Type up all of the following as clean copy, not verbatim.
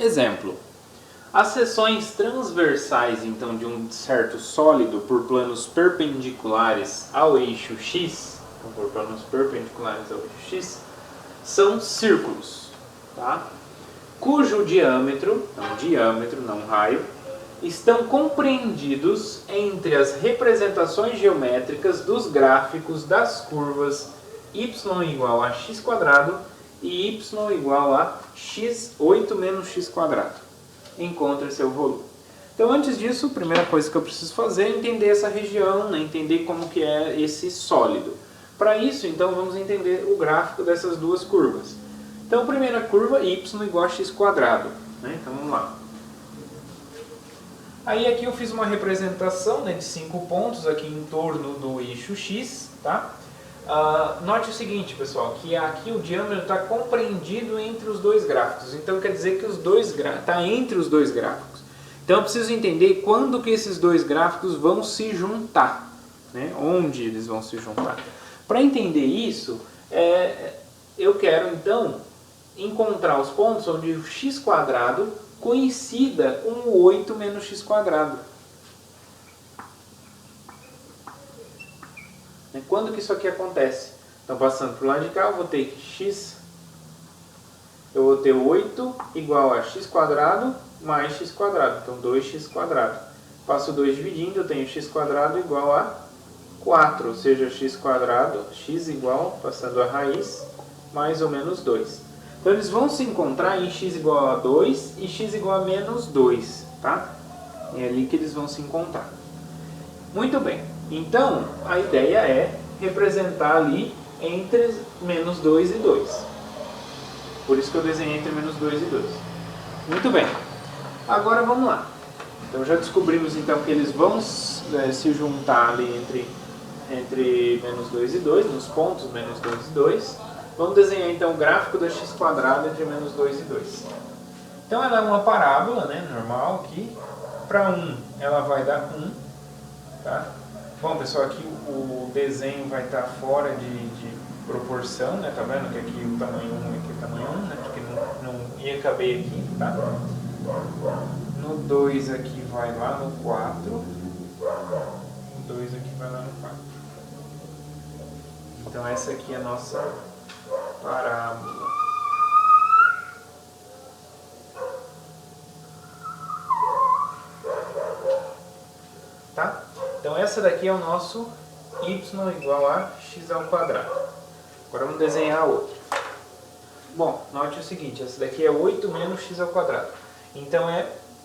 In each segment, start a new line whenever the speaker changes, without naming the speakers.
Exemplo. As seções transversais, então, de um certo sólido por planos perpendiculares ao eixo x, então, por planos perpendiculares ao eixo x, são círculos, tá? Cujo diâmetro não raio, estão compreendidos entre as representações geométricas dos gráficos das curvas y igual a x² e y igual a 8 menos x². Encontre seu volume. Então, antes disso, a primeira coisa que eu preciso fazer é entender essa região, né? Entender como que é esse sólido. Para isso, então, vamos entender o gráfico dessas duas curvas. Então, a primeira curva, y igual a x². Né? Então, vamos lá. Aí, aqui eu fiz uma representação, né, de 5 pontos aqui em torno do eixo x. Tá? Note o seguinte, pessoal, que aqui o diâmetro está compreendido entre os dois gráficos. Então, quer dizer que está entre os dois gráficos. Então, eu preciso entender quando que esses dois gráficos vão se juntar. Né? Onde eles vão se juntar. Para entender isso, eu quero, então, encontrar os pontos onde o x² coincida com o 8 menos x². Quando que isso aqui acontece? Então, passando para o lado de cá, eu vou ter x, eu vou ter 8 igual a x² mais x². Então, 2x². Passo 2 dividindo, eu tenho x² igual a 4, ou seja, x igual, passando a raiz, mais ou menos 2. Então, eles vão se encontrar em x igual a 2 e x igual a menos 2, tá? É ali que eles vão se encontrar. Muito bem. Então, a ideia é representar ali entre menos 2 e 2. Por isso que eu desenhei entre menos 2 e 2. Muito bem. Agora vamos lá. Então, já descobrimos então que eles vão se juntar ali entre menos 2 e 2, nos pontos menos 2 e 2. Vamos desenhar então o gráfico da x² entre menos 2 e 2. Então, ela é uma parábola, né, normal aqui. Para 1, ela vai dar 1. Tá? Bom, pessoal, aqui o desenho vai estar fora de proporção, né? Tá vendo que aqui o tamanho 1 e aqui o tamanho 1, né? Porque não ia caber aqui, tá? No 2 aqui vai lá no 4. No 2 aqui vai lá no 4. Então, essa aqui é a nossa parábola. Tá? Então, essa daqui é o nosso y igual a x². Agora vamos desenhar a outra. Bom, note o seguinte, essa daqui é 8 menos x². Então,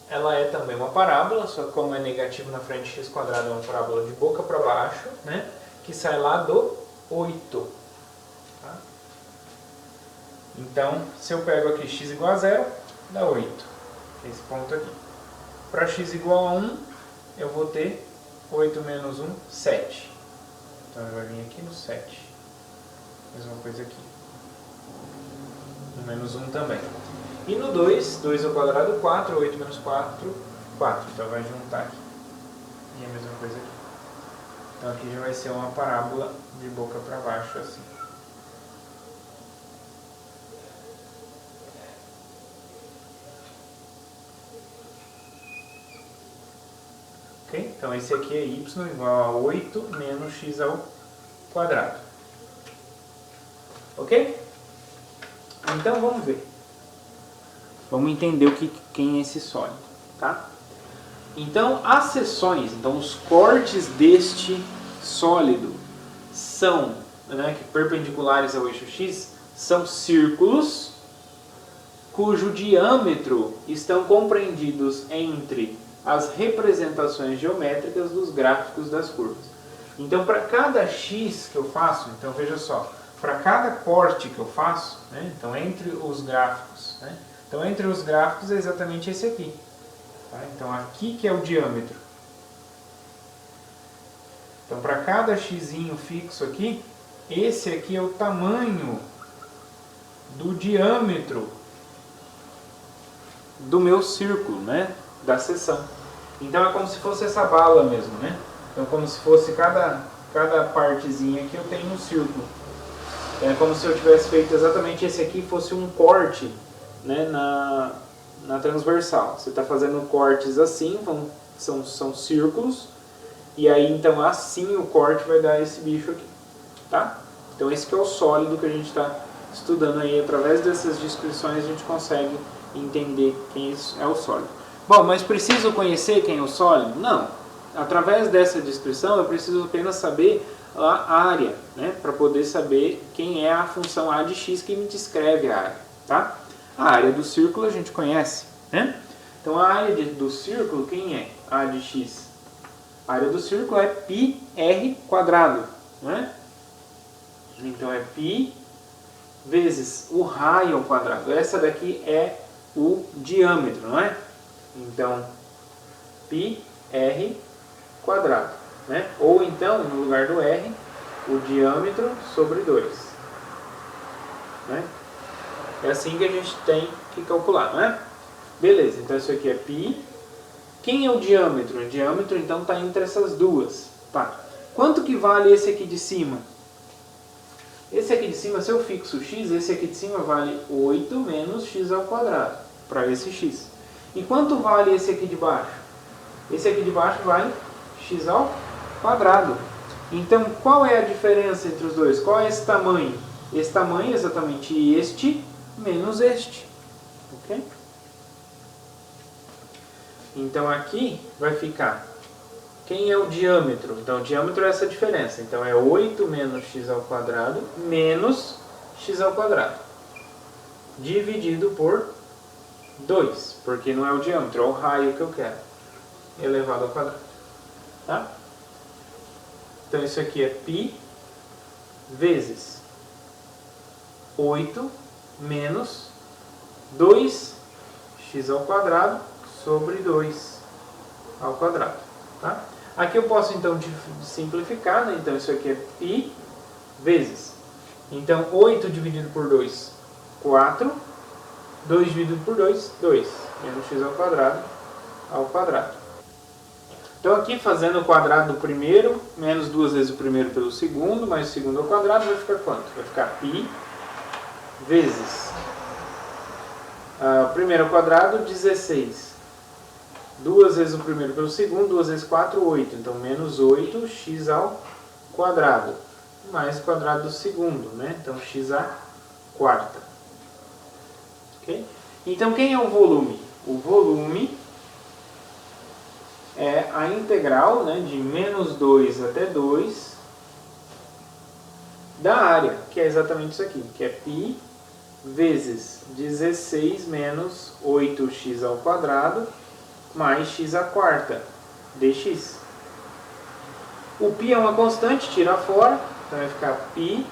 ela é também uma parábola, só que como é negativo na frente, x² é uma parábola de boca para baixo, né? Que sai lá do 8. Tá? Então, se eu pego aqui x igual a 0, dá 8. Esse ponto aqui. Para x igual a 1, eu vou ter 8 menos 1, 7. Então, eu vou vir aqui no 7. Mesma coisa aqui. No menos 1 também. E no 2, 2² 4, 8 menos 4, 4. Então, vai juntar aqui. E a mesma coisa aqui. Então, aqui já vai ser uma parábola de boca para baixo, assim. Ok? Então, esse aqui é y igual a 8 menos x². Ok? Então, vamos ver. Vamos entender quem é esse sólido, tá? Então, as seções, então os cortes deste sólido são, né, perpendiculares ao eixo x, são círculos cujo diâmetro estão compreendidos entre as representações geométricas dos gráficos das curvas. Então, para cada x que eu faço, então veja só, para cada corte que eu faço, né, então entre os gráficos, né, então entre os gráficos é exatamente esse aqui. Tá? Então, aqui que é o diâmetro. Então, para cada xzinho fixo aqui, esse aqui é o tamanho do diâmetro do meu círculo, né? Da seção. Então, é como se fosse essa bala mesmo, né? Então, como se fosse cada partezinha aqui eu tenho um círculo. É como se eu tivesse feito exatamente esse aqui, fosse um corte, né, na transversal. Você está fazendo cortes assim, são círculos, e aí então assim o corte vai dar esse bicho aqui, tá? Então esse que é o sólido que a gente está estudando aí. Através dessas descrições a gente consegue entender quem é o sólido. Bom, mas preciso conhecer quem é o sólido? Não. Através dessa descrição eu preciso apenas saber a área, né? Para poder saber quem é a função A de x que me descreve a área, tá? A área do círculo a gente conhece, né? Então a área do círculo, quem é A de x? A área do círculo é πr², né? Então é π vezes o raio ao quadrado. Essa daqui é o diâmetro, não é? Então, πr², né? Ou então, no lugar do r, o diâmetro sobre 2. Né? É assim que a gente tem que calcular, não é? Beleza, então isso aqui é π. Quem é o diâmetro? O diâmetro, então, está entre essas duas. Tá. Quanto que vale esse aqui de cima? Esse aqui de cima, se eu fixo x, esse aqui de cima vale 8 menos x ao quadrado, para esse x. E quanto vale esse aqui de baixo? Esse aqui de baixo vale x ao quadrado. Então, qual é a diferença entre os dois? Qual é esse tamanho? Esse tamanho é exatamente este menos este. Ok? Então, aqui vai ficar... Quem é o diâmetro? Então, o diâmetro é essa diferença. Então, é 8 menos x ao quadrado menos x ao quadrado. Dividido por 2. Porque não é o diâmetro, é o raio que eu quero. Elevado ao quadrado. Tá? Então, isso aqui é π vezes 8 menos 2x ao quadrado sobre 2 ao quadrado. Tá? Aqui eu posso então simplificar, né? Então isso aqui é π vezes. Então 8 dividido por 2, 4. 2 dividido por 2, 2. Menos x ao quadrado. Então aqui fazendo o quadrado do primeiro, menos 2 vezes o primeiro pelo segundo, mais o segundo ao quadrado, vai ficar quanto? Vai ficar π vezes o primeiro ao quadrado, 16. 2 vezes o primeiro pelo segundo, 2 vezes 4, 8. Então, menos 8x ao quadrado. Mais o quadrado do segundo, né? Então, x à quarta. Ok? Então, quem é o volume? O volume é a integral, né, de menos 2 até 2 da área, que é exatamente isso aqui, que é π vezes 16 menos 8x ao quadrado mais x à quarta, dx. O π é uma constante, tira fora, então vai ficar π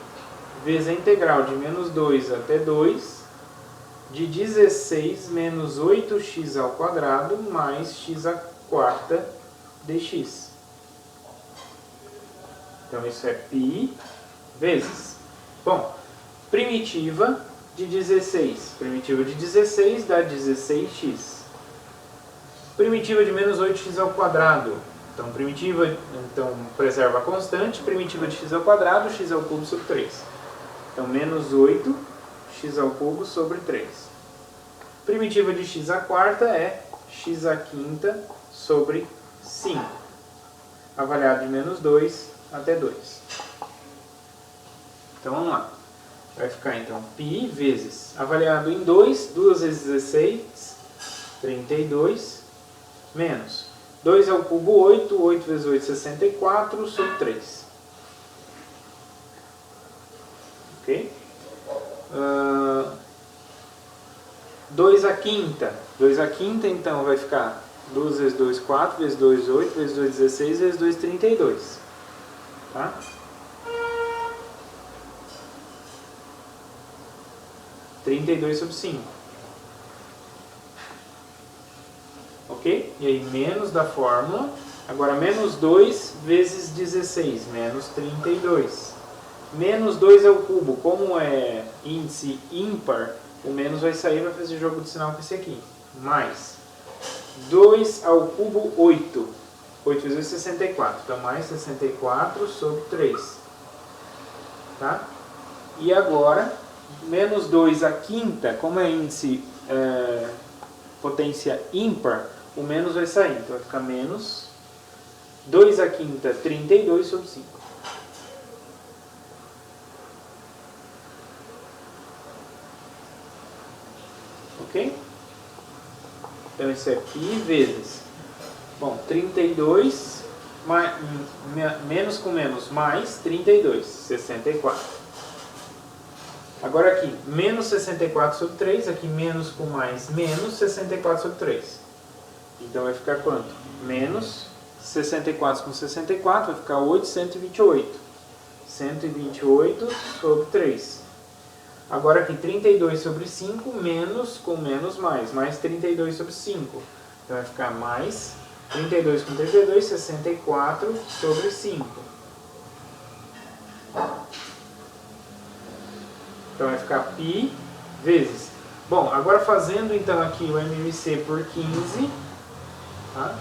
vezes a integral de menos 2 até 2 de 16 menos 8x ao quadrado mais x à quarta dx. Então isso é π vezes. Bom, primitiva de 16. Primitiva de 16 dá 16x. Primitiva de menos 8x ao quadrado. Então, preserva a constante. Primitiva de x ao quadrado, x ao cubo sobre 3. Então, menos 8x ao cubo sobre 3. Primitiva de x à quarta é x à quinta sobre 5. Avaliado de menos 2 até 2. Então, vamos lá. Vai ficar, então, π vezes, avaliado em 2, 2 vezes 16, 32, menos 2 ao cubo 8, 8 vezes 8, 64, sobre 3. Ok? 2 à quinta. 2 à quinta, então, vai ficar 2 vezes 2, 4, vezes 2, 8, vezes 2, 16, vezes 2, 32. Tá? Sobre 5. Ok? E aí, menos da fórmula. Agora, menos 2 vezes 16, menos 32. Menos 2 ao cubo. Como é índice ímpar, o menos vai sair e vai fazer jogo de sinal com esse aqui. Mais 2 ao cubo, 8. 8 vezes 8, 64. Então, mais 64 sobre 3. Tá? E agora, menos 2 à quinta, como é índice potência ímpar, o menos vai sair. Então vai ficar menos 2 à quinta, 32 sobre 5. Ok? Então isso é π vezes, bom, 32 menos com menos mais 32, 64. Agora aqui, menos 64 sobre 3, aqui menos com mais, menos 64 sobre 3. Então vai ficar quanto? Menos 64 com 64, vai ficar 8, 128. 128 sobre 3. Agora aqui, 32 sobre 5, menos com menos mais 32 sobre 5. Então vai ficar mais 32 com 32, 64 sobre 5. Então vai ficar π vezes. Bom, agora fazendo então aqui o MMC por 15, tá?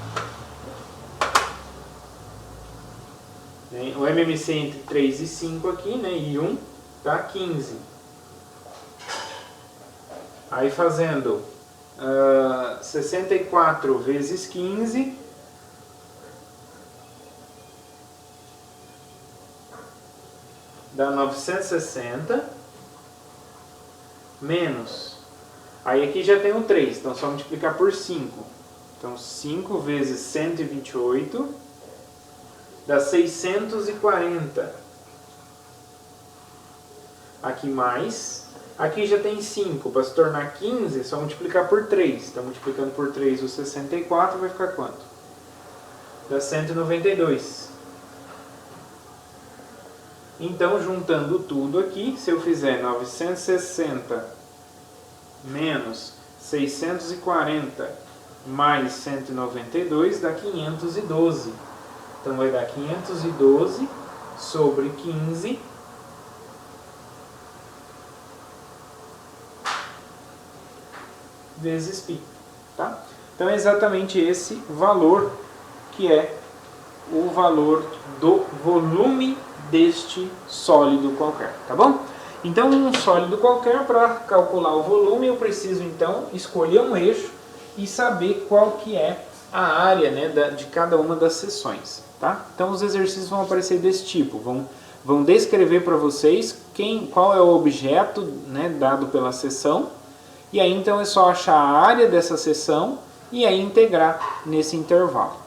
O MMC entre 3 e 5 aqui, né? E 1 dá 15. Aí fazendo 64 vezes 15, dá 960, menos, aí aqui já tem o 3, então só multiplicar por 5. Então 5 vezes 128 dá 640. Aqui mais, aqui já tem 5, para se tornar 15 é só multiplicar por 3. Então multiplicando por 3 o 64 vai ficar quanto? Dá 192. Então, juntando tudo aqui, se eu fizer 960 menos 640 mais 192, dá 512. Então, vai dar 512 sobre 15 vezes π. Tá? Então, é exatamente esse valor que é o valor do volume deste sólido qualquer, tá bom? Então, um sólido qualquer, para calcular o volume, eu preciso então escolher um eixo e saber qual que é a área, né, de cada uma das seções, tá? Então, os exercícios vão aparecer desse tipo, vão descrever para vocês qual é o objeto, né, dado pela seção, e aí então é só achar a área dessa seção e aí integrar nesse intervalo.